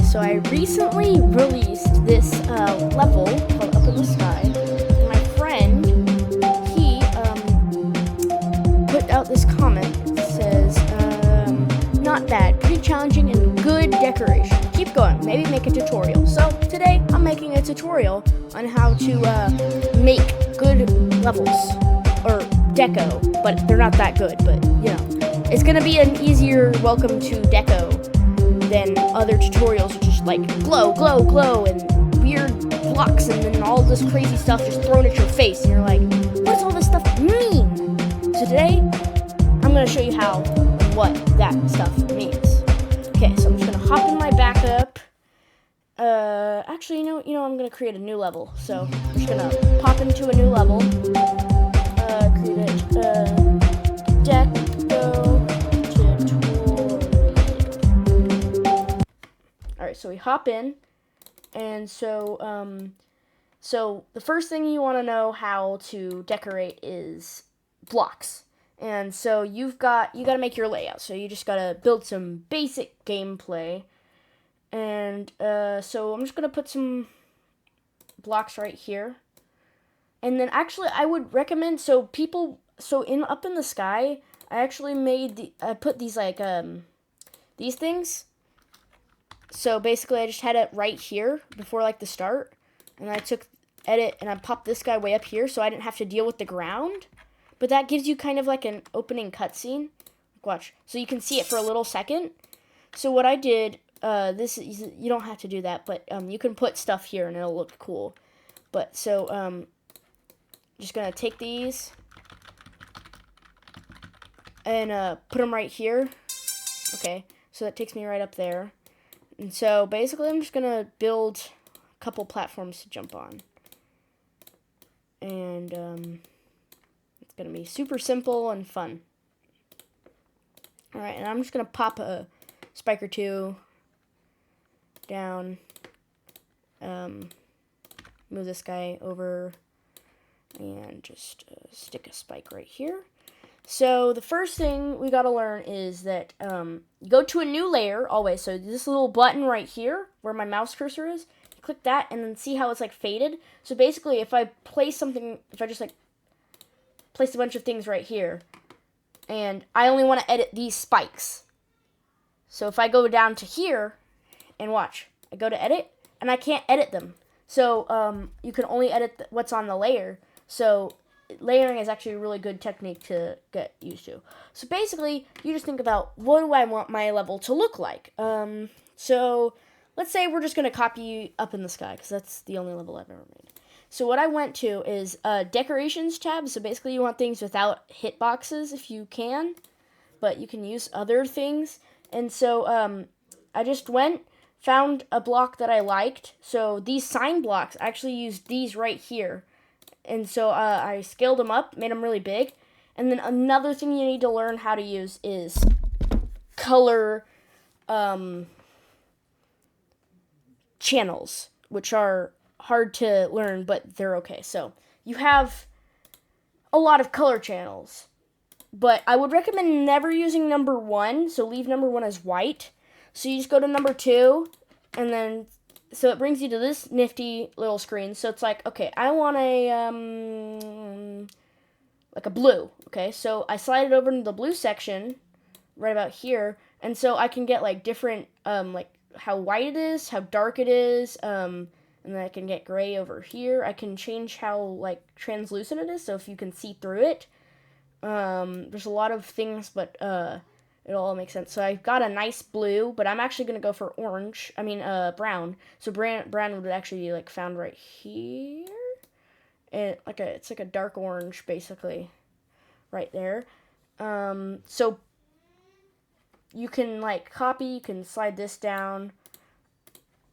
So I recently released this level called Up in the Sky. And my friend, he put out this comment that says, not bad, pretty challenging and good decoration. Keep going, maybe make a tutorial. So today I'm making a tutorial on how to make good levels, or deco, but they're not that good, but you know. It's gonna be an easier welcome to deco than other tutorials, which just like glow, glow, glow, and weird blocks, and then all this crazy stuff just thrown at your face, and you're like, what does all this stuff mean? So today, I'm gonna show you how and what that stuff means. Okay, so I'm just gonna hop in my backup. Actually, you know, I'm gonna create a new level. So I'm just gonna pop into a new level. Create it. Deco tutorial. Alright, so we hop in, and so the first thing you want to know how to decorate is blocks. And so you got to make your layout. So you just got to build some basic gameplay. And so I'm just going to put some blocks right here. And then actually I would recommend, Up in the Sky, I actually I put these like these things. So basically I just had it right here before like the start, and I took edit and I popped this guy way up here so I didn't have to deal with the ground. But that gives you kind of like an opening cutscene. Watch. So you can see it for a little second. So what I did, you don't have to do that, but you can put stuff here and it'll look cool. But so just gonna take these and put them right here. Okay, so that takes me right up there. And so basically I'm just gonna build a couple platforms to jump on. And it's gonna be super simple and fun. Alright, and I'm just gonna pop a spike or two down. Move this guy over and just stick a spike right here. So the first thing we gotta learn is that go to a new layer always. So this little button right here where my mouse cursor is, click that and then see how it's like faded. So basically if I just like place a bunch of things right here, and I only want to edit these spikes. So if I go down to here and watch, I go to edit and I can't edit them. So you can only edit what's on the layer. So layering is actually a really good technique to get used to. So basically, you just think about, what do I want my level to look like? So let's say we're just going to copy Up in the Sky, because that's the only level I've ever made. So what I went to is Decorations tab. So basically, you want things without hitboxes if you can, but you can use other things. And so I just found a block that I liked. So these sign blocks, I actually used these right here. And so I scaled them up, made them really big. And then another thing you need to learn how to use is color channels, which are hard to learn, but they're okay. So you have a lot of color channels, but I would recommend never using number 1. So leave number 1 as white. So you just go to number 2, and then so it brings you to this nifty little screen. So it's like, okay, I want like a blue. Okay, so I slide it over into the blue section right about here, and so I can get like different like how white it is, how dark it is, and then I can get gray over here. I can change how like translucent it is, so if you can see through it. There's a lot of things, but it all makes sense. So I've got a nice blue, but I'm actually going to go for brown. So brown would actually be like found right here. And it's like a dark orange, basically, right there. So you can like copy, you can slide this down.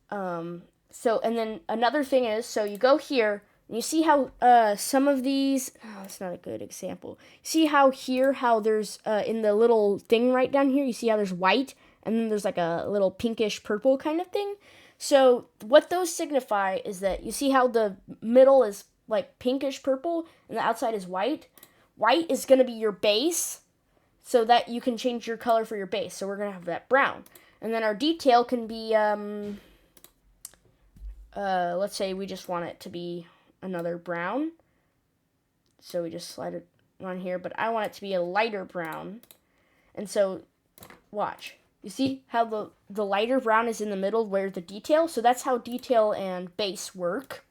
So, and then another thing is, so you go here, and you see how some of these, that's not a good example. See how there's, in the little thing right down here, you see how there's white, and then there's like a little pinkish purple kind of thing? So what those signify is that you see how the middle is like pinkish purple, and the outside is white? White is going to be your base, so that you can change your color for your base. So we're going to have that brown. And then our detail can be, let's say we just want it to be another brown. So we just slide it on here, but I want it to be a lighter brown. And so, watch. You see how the lighter brown is in the middle where the detail? So that's how detail and base work.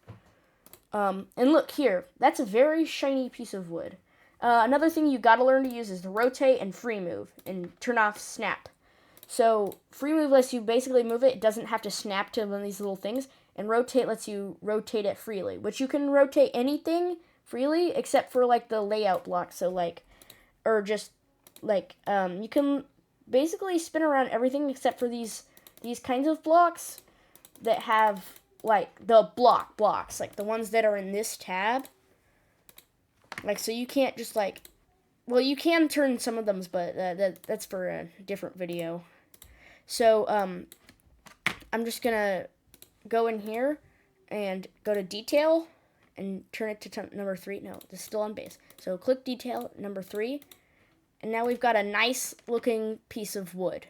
And look here, that's a very shiny piece of wood. Another thing you gotta learn to use is the rotate and free move, and turn off snap. So free move lets you basically move it. It doesn't have to snap to one of these little things. And rotate lets you rotate it freely, which you can rotate anything freely except for like the layout block. So like, or just like, you can basically spin around everything except for these kinds of blocks that have like the blocks, like the ones that are in this tab. Like, so you can't just like, well, you can turn some of them, but that's for a different video. So, I'm just gonna go in here and go to detail and turn it to number 3. No, this is still on base. So click detail, number 3. And now we've got a nice looking piece of wood.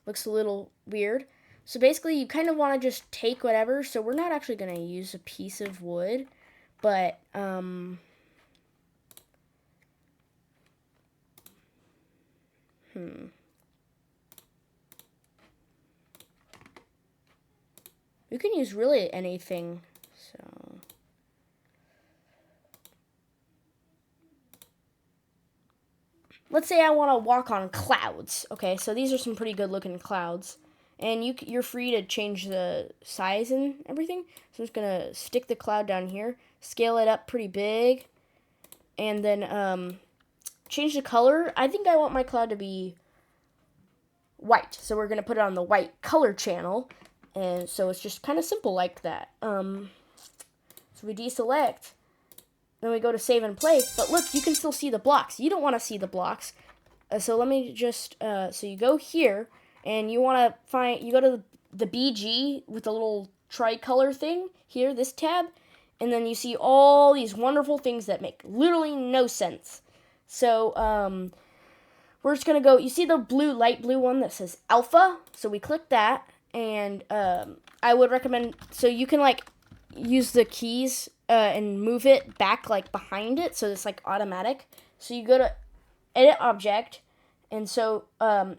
Looks a little weird. So basically you kind of want to just take whatever. So we're not actually going to use a piece of wood, but, you can use really anything, so. Let's say I want to walk on clouds. Okay, so these are some pretty good looking clouds. And you're free to change the size and everything. So I'm just going to stick the cloud down here, scale it up pretty big, and then change the color. I think I want my cloud to be white. So we're going to put it on the white color channel. And so it's just kind of simple like that. So we deselect, then we go to save and play. But look, you can still see the blocks. You don't want to see the blocks. So let me just, so you go here, and you want to find, you go to the BG with the little tricolor thing here, this tab, and then you see all these wonderful things that make literally no sense. So, we're just going to go, you see the blue, light blue one that says alpha? So we click that. And I would recommend, so you can like use the keys and move it back like behind it, so it's like automatic. So you go to edit object, and so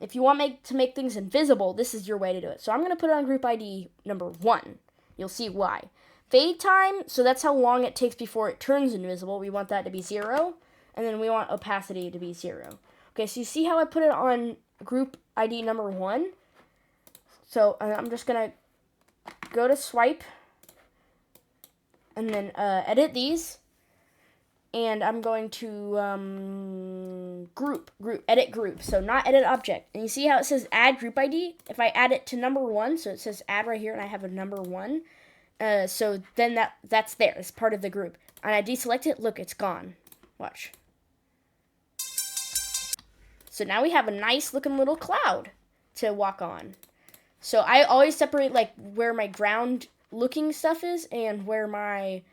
if you want to make things invisible, this is your way to do it. So I'm going to put it on group ID number 1. You'll see why. Fade time, so that's how long it takes before it turns invisible. We want that to be 0, and then we want opacity to be 0. Okay, so you see how I put it on group ID number 1? So I'm just going to go to swipe and then edit these. And I'm going to edit group. So not edit object. And you see how it says add group ID? If I add it to number 1, so it says add right here and I have a number 1. So then that's there. It's part of the group. And I deselect it. Look, it's gone. Watch. So now we have a nice looking little cloud to walk on. So I always separate like where my ground looking stuff is and where my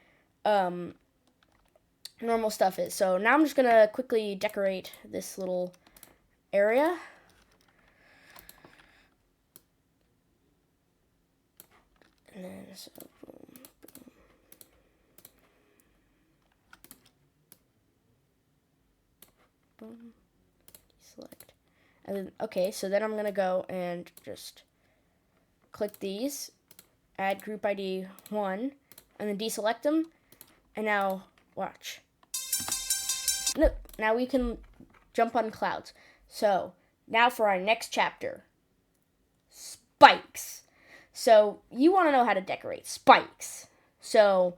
normal stuff is. So now I'm just going to quickly decorate this little area. And then so boom, boom. Boom. Select. And then okay, so then I'm going to go and just click these, add group ID 1, and then deselect them, and now watch. Look, now we can jump on clouds. So now for our next chapter, spikes. So you want to know how to decorate spikes. So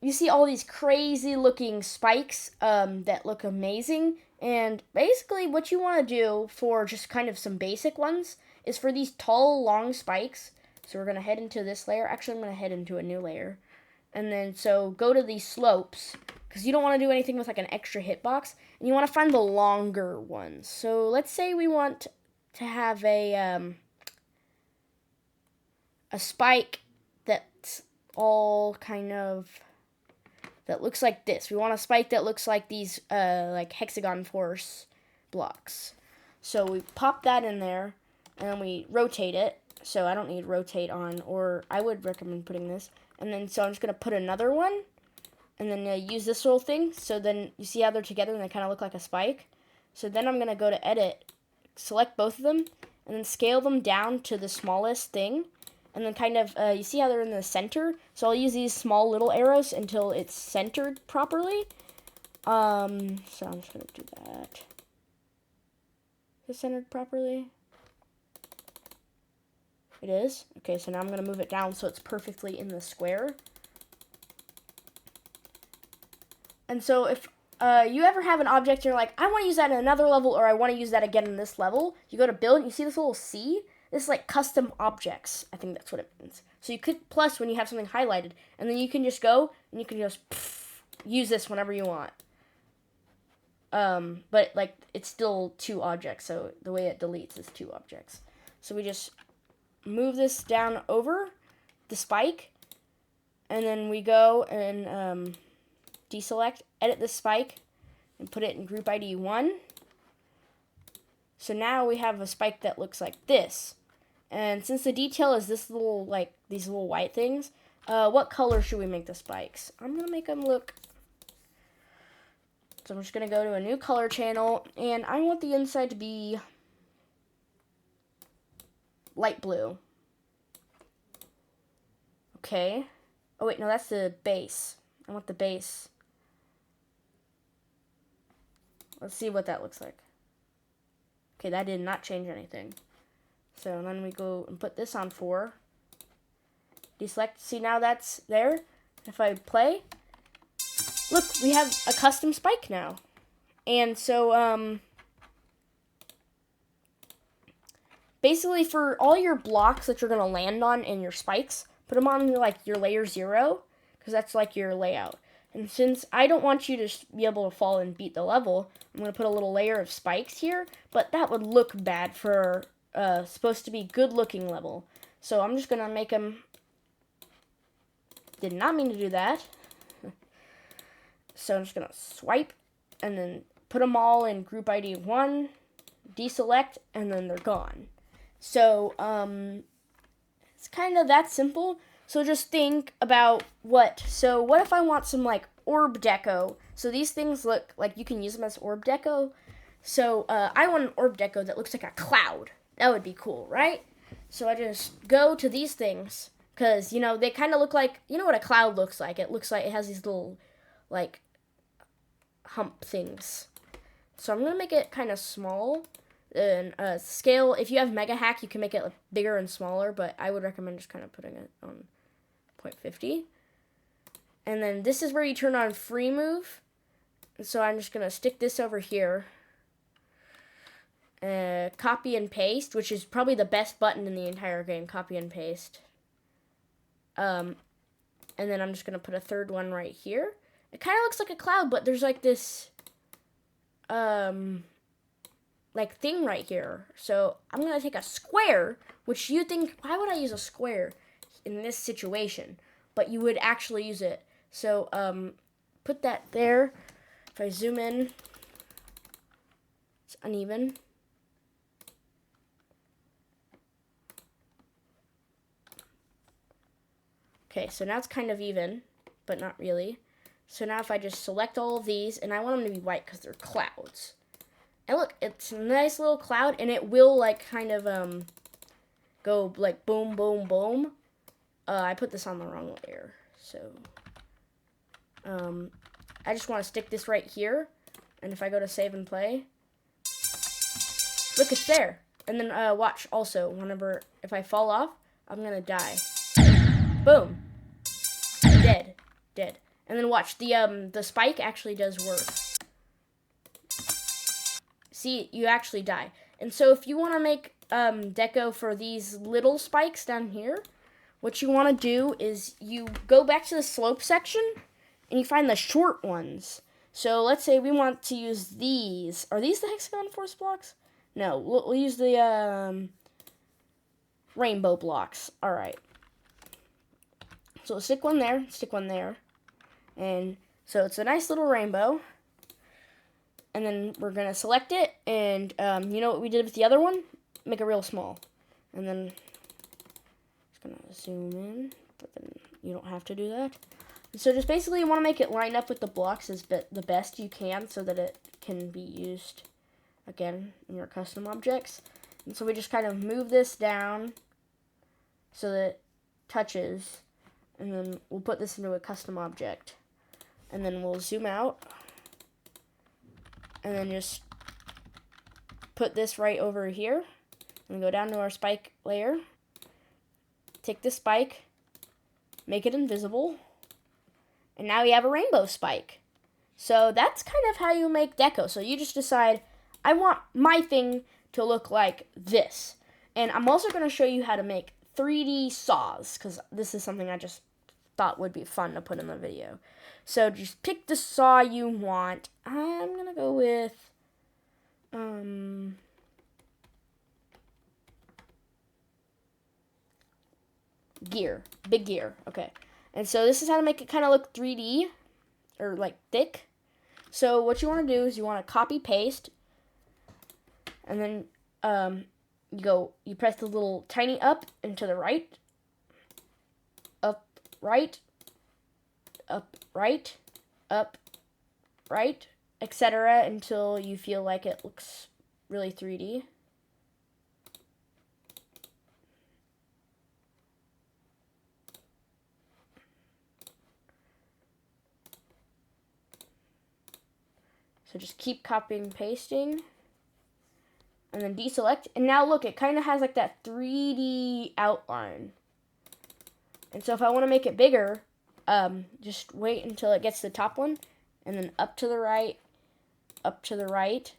you see all these crazy looking spikes that look amazing, and basically what you want to do for just kind of some basic ones is for these tall, long spikes. So we're going to head into this layer. Actually, I'm going to head into a new layer. And then, so go to these slopes, because you don't want to do anything with like an extra hitbox. And you want to find the longer ones. So let's say we want to have a spike that's all kind of, that looks like this. We want a spike that looks like these like hexagon force blocks. So we pop that in there. and then we rotate it. So I don't need rotate on, or I would recommend putting this. And then so I'm just gonna put another one, and then use this little thing. So then you see how they're together and they kind of look like a spike. So then I'm gonna go to edit, select both of them, and then scale them down to the smallest thing. And then kind of, you see how they're in the center? So I'll use these small little arrows until it's centered properly. So I'm just gonna do that. Is it centered properly? It is. Okay, so now I'm gonna move it down so it's perfectly in the square. And so if you ever have an object and you're like, I want to use that in another level, or I want to use that again in this level, you go to build and you see this little C? This is like custom objects. I think that's what it means. So you click plus when you have something highlighted, and then you can just go and you can just use this whenever you want. But like it's still 2 objects, so the way it deletes is 2 objects. So we just move this down over the spike, and then we go and deselect, edit the spike, and put it in group ID 1. So now we have a spike that looks like this. And since the detail is this little, like, these little white things, what color should we make the spikes? I'm going to make them look... So I'm just going to go to a new color channel, and I want the inside to be light blue. Okay. Oh, wait, no, that's the base. I want the base. Let's see what that looks like. Okay, that did not change anything. So then we go and put this on 4. Deselect. See, now that's there. If I play, look, we have a custom spike now. And so, basically for all your blocks that you're going to land on and your spikes, put them on your layer 0, because that's like your layout. And since I don't want you to be able to fall and beat the level, I'm going to put a little layer of spikes here, but that would look bad for supposed to be good looking level. So I'm just going to make them, did not mean to do that. So I'm just going to swipe and then put them all in group ID 1, deselect, and then they're gone. So it's kind of that simple. So just think about what if I want some like orb deco? So these things look like you can use them as orb deco. So I want an orb deco that looks like a cloud. That would be cool, right? So I just go to these things because, you know, they kind of look like, you know what a cloud looks like? It looks like it has these little like hump things. So I'm going to make it kind of small. And scale, if you have Mega Hack, you can make it like bigger and smaller, but I would recommend just kind of putting it on 0.50. And then this is where you turn on free move. And so I'm just going to stick this over here. Copy and paste, which is probably the best button in the entire game, copy and paste. And then I'm just going to put a third one right here. It kind of looks like a cloud, but there's like this like thing right here. So I'm going to take a square, which you think, why would I use a square in this situation? But you would actually use it. So put that there. If I zoom in, it's uneven. Okay, so now it's kind of even, but not really. So now if I just select all of these, and I want them to be white because they're clouds. And look, it's a nice little cloud, and it will like kind of go like boom, boom, boom. I put this on the wrong layer, so I just want to stick this right here. And if I go to save and play, look, it's there. And then watch also, whenever if I fall off, I'm gonna die. Boom, dead. And then watch, the spike actually does work. See, you actually die. And so if you want to make deco for these little spikes down here, what you want to do is you go back to the slope section and you find the short ones. So let's say we want to use these. Are these the hexagon force blocks? No, we'll use the rainbow blocks. All right. So stick one there, and so it's a nice little rainbow. And then we're gonna select it, and you know what we did with the other one? make it real small. And then just gonna zoom in, but then you don't have to do that. And so just basically you want to make it line up with the blocks as the best you can so that it can be used again in your custom objects. And so we just kind of move this down so that it touches, and then we'll put this into a custom object. And then we'll zoom out, and then just put this right over here, and go down to our spike layer. Take the spike, make it invisible, and now you have a rainbow spike. So that's kind of how you make deco. So you just decide, I want my thing to look like this. And I'm also going to show you how to make 3D saws, because this is something I just thought would be fun to put in the video. So just pick the saw you want. I'm going to go with, gear, big gear. Okay. And so this is how to make it kind of look 3D, or like thick. So what you want to do is you want to copy paste, and then you press the little tiny up and to the right, up, right, up, right, up, right, etc. until you feel like it looks really 3D. So just keep copying and pasting, and then deselect. And now look, it kind of has like that 3D outline. And so if I want to make it bigger, just wait until it gets to the top one, and then up to the right, up to the right,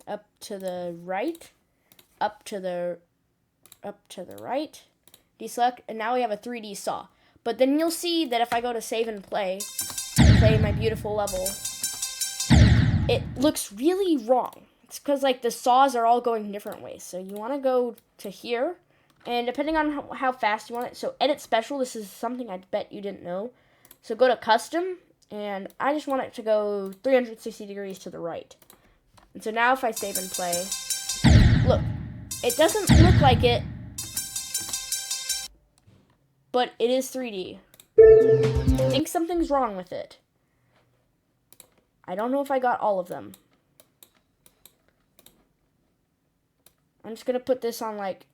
up to the right, up to the right, deselect, and now we have a 3D saw. But then you'll see that if I go to save and play my beautiful level, it looks really wrong. It's because like the saws are all going different ways. So you want to go to here, and depending on how fast you want it, so edit special, this is something I bet you didn't know. So go to custom, and I just want it to go 360 degrees to the right. And so now if I save and play, look, it doesn't look like it, but it is 3D. I think something's wrong with it. I don't know if I got all of them. I'm just going to put this on like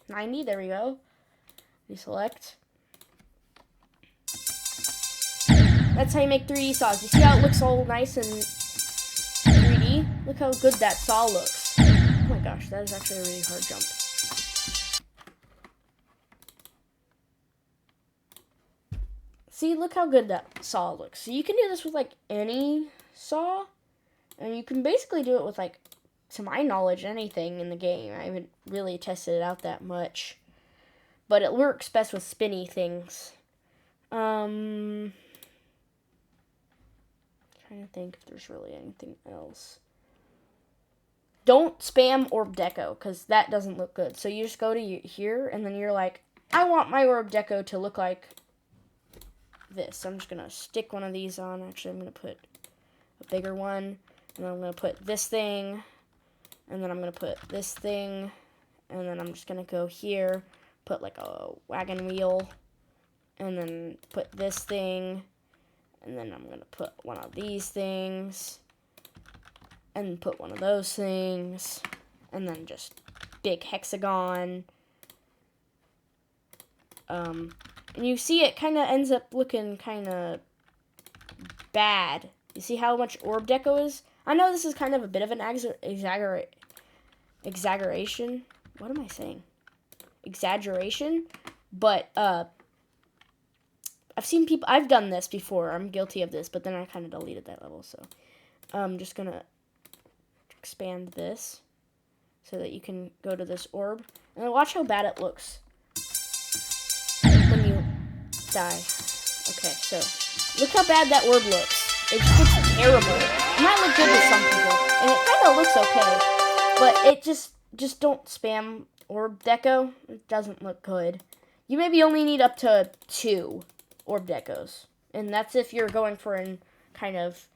90. There we go. Deselect. That's how you make 3D saws. You see how it looks all nice and 3D? Look how good that saw looks. Oh my gosh, that is actually a really hard jump. See, look how good that saw looks. So you can do this with like any saw, and you can basically do it with like, to my knowledge, anything in the game. I haven't really tested it out that much, but it works best with spinny things. Trying to think if there's really anything else. Don't spam orb deco, because that doesn't look good. So you just go to here, and then you're like, I want my orb deco to look like this. I'm just going to stick one of these on. Actually, I'm going to put a bigger one, and then I'm going to put this thing, and then I'm going to put this thing, and then I'm just going to go here, put like a wagon wheel, and then put this thing, and then I'm going to put one of these things, and put one of those things, and then just big hexagon. And you see it kind of ends up looking kind of bad. You see how much orb deco is? I know this is kind of a bit of an exaggeration. What am I saying? Exaggeration. But I've done this before. I'm guilty of this, but then I kind of deleted that level. So I'm just going to expand this so that you can go to this orb. And watch how bad it looks when you die. Okay, so look how bad that orb looks. It just looks terrible. It might look good to some people, and it kind of looks okay, but it just don't spam orb deco. It doesn't look good. You maybe only need up to 2 orb decos, and that's if you're going for an kind of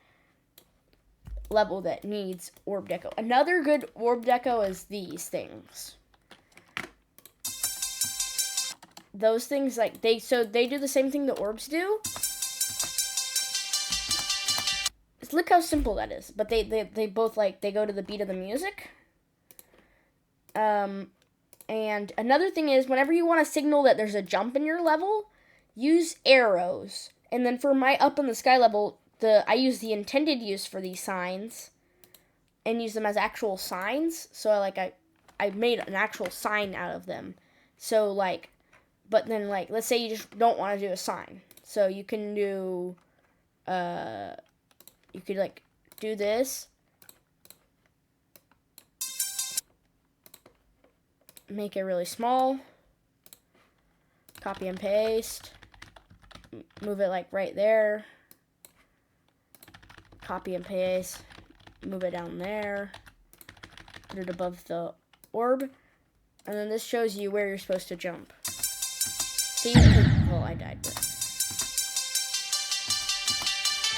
level that needs orb deco. Another good orb deco is these things. Those things, like, they do the same thing the orbs do. Look how simple that is. But they both, like, they go to the beat of the music. And another thing is, whenever you want to signal that there's a jump in your level, use arrows. And then for my up in the sky level, I use the intended use for these signs and use them as actual signs. So I made an actual sign out of them. So like, but then like, let's say you just don't want to do a sign. So you can do, you could like do this. Make it really small. Copy and paste. Move it like right there. Copy and paste. Move it down there. Put it above the orb. And then this shows you where you're supposed to jump. See? Well, I died, but...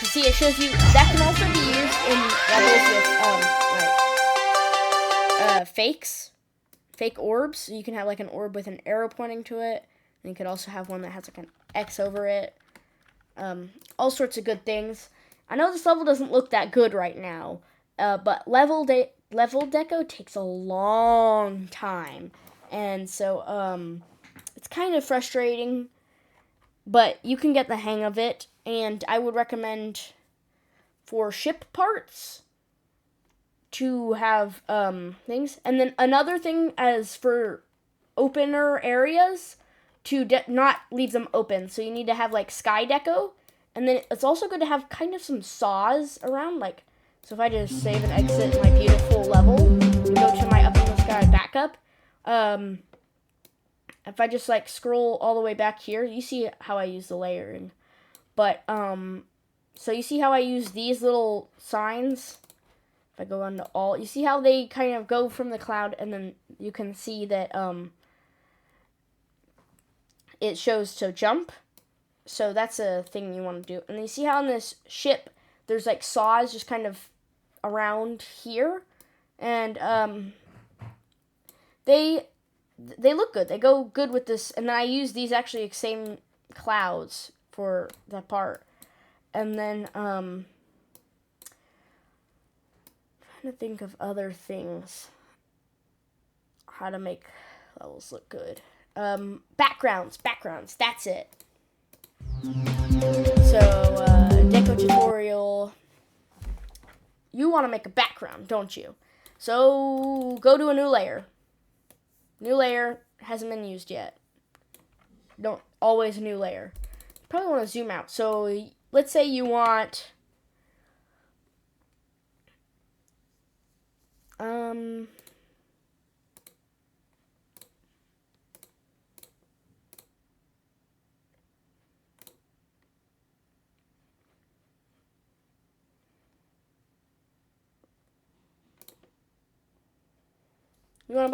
See, it shows you... That can also be used in levels with, fakes. Fake orbs. So you can have, like, an orb with an arrow pointing to it. And you could also have one that has, like, an X over it. All sorts of good things. I know this level doesn't look that good right now, but level deco takes a long time, and so it's kind of frustrating, but you can get the hang of it, and I would recommend for ship parts to have things. And then another thing as for opener areas, to not leave them open. So you need to have like sky deco. And then it's also good to have kind of some saws around. Like, so if I just save and exit my beautiful level and go to my up in the sky backup, if I just like scroll all the way back here, you see how I use the layering. But, so you see how I use these little signs? If I go on to all, you see how they kind of go from the cloud, and then you can see that, it shows to jump. So that's a thing you want to do. And you see how on this ship, there's like saws just kind of around here. And they look good. They go good with this. And then I use these actually same clouds for that part. And then trying to think of other things. How to make levels look good. Backgrounds, that's it. So, deco tutorial. You want to make a background, don't you? So, go to a new layer. New layer hasn't been used yet. Don't always a new layer. Probably want to zoom out. So, let's say you want you want a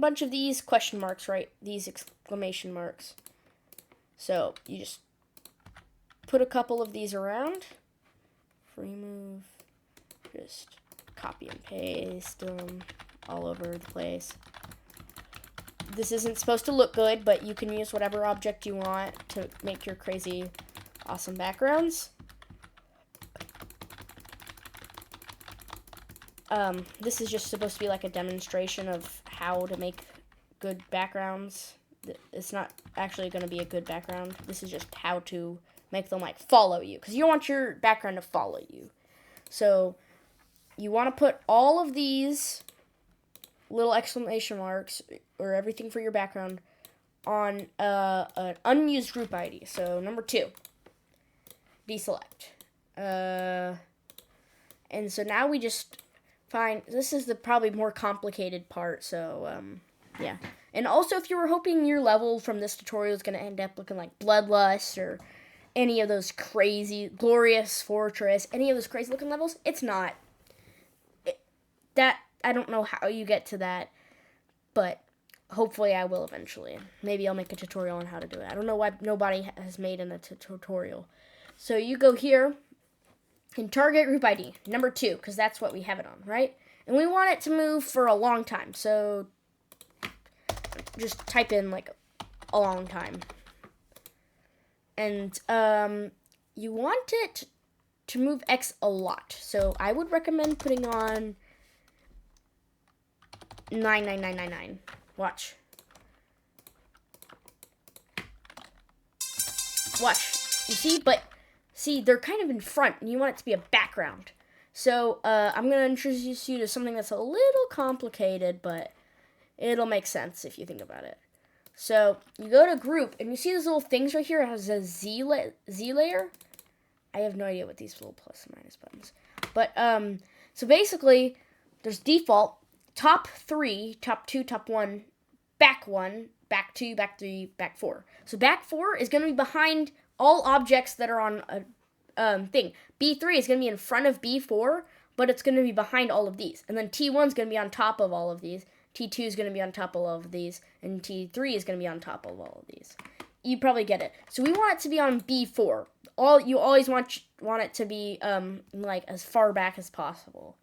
bunch of these question marks, right? These exclamation marks. So you just put a couple of these around. Remove. Just copy and paste them all over the place. This isn't supposed to look good, but you can use whatever object you want to make your crazy, awesome backgrounds. This is just supposed to be like a demonstration of how to make good backgrounds. It's not actually going to be a good background. This is just how to make them like follow you, because you don't want your background to follow you. So you want to put all of these little exclamation marks or everything for your background on an unused group ID. So number 2, deselect. And so now we just find, this is the probably more complicated part, so yeah. And also, if you were hoping your level from this tutorial is going to end up looking like Bloodlust or any of those crazy, Glorious Fortress, any of those crazy looking levels, it's not. I don't know how you get to that, but hopefully I will eventually. Maybe I'll make a tutorial on how to do it. I don't know why nobody has made a tutorial. So you go here and target group ID, number 2, because that's what we have it on, right? And we want it to move for a long time. So just type in like a long time. And you want it to move X a lot. So I would recommend putting on 99999. Watch. Watch. You see? But see, they're kind of in front, and you want it to be a background. So I'm going to introduce you to something that's a little complicated, but it'll make sense if you think about it. So you go to group, and you see these little things right here. It has a Z layer. I have no idea what these little plus and minus buttons. But so basically, there's default, top 3, top 2, top 1, back 1, back 2, back 3, back 4. So back 4 is going to be behind all objects that are on a thing. B3 is going to be in front of B4, but it's going to be behind all of these. And then T1 is going to be on top of all of these. T2 is going to be on top of all of these. And T3 is going to be on top of all of these. You probably get it. So we want it to be on B4. You always want it to be like as far back as possible.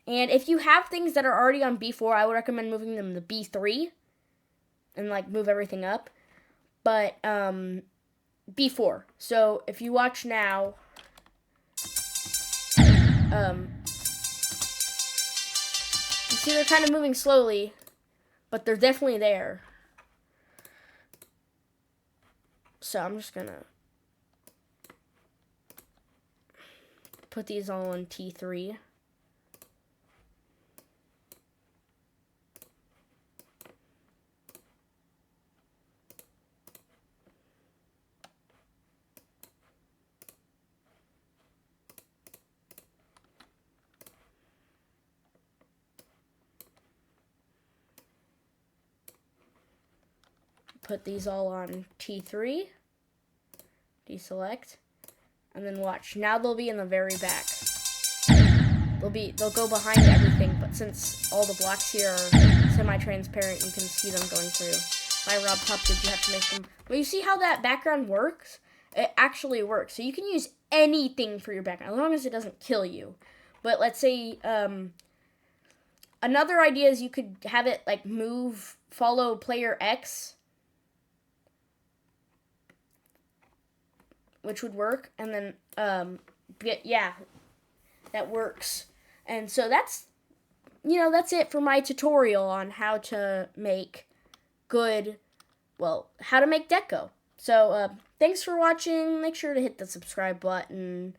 And if you have things that are already on B4, I would recommend moving them to B3 and like move everything up. But B4. So if you watch now, you see they're kind of moving slowly, but they're definitely there. So I'm just gonna put these all on T3. Put these all on T3. Deselect. And then watch. Now they'll be in the very back. They'll go behind everything, but since all the blocks here are semi-transparent, you can see them going through. By Rob Top, did you have to make them? Well, you see how that background works? It actually works. So you can use anything for your background, as long as it doesn't kill you. But let's say, another idea is you could have it like follow player X, which would work, and then, yeah, that works. And so that's it for my tutorial on how to make how to make Deco. So, thanks for watching. Make sure to hit the subscribe button.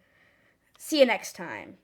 See you next time.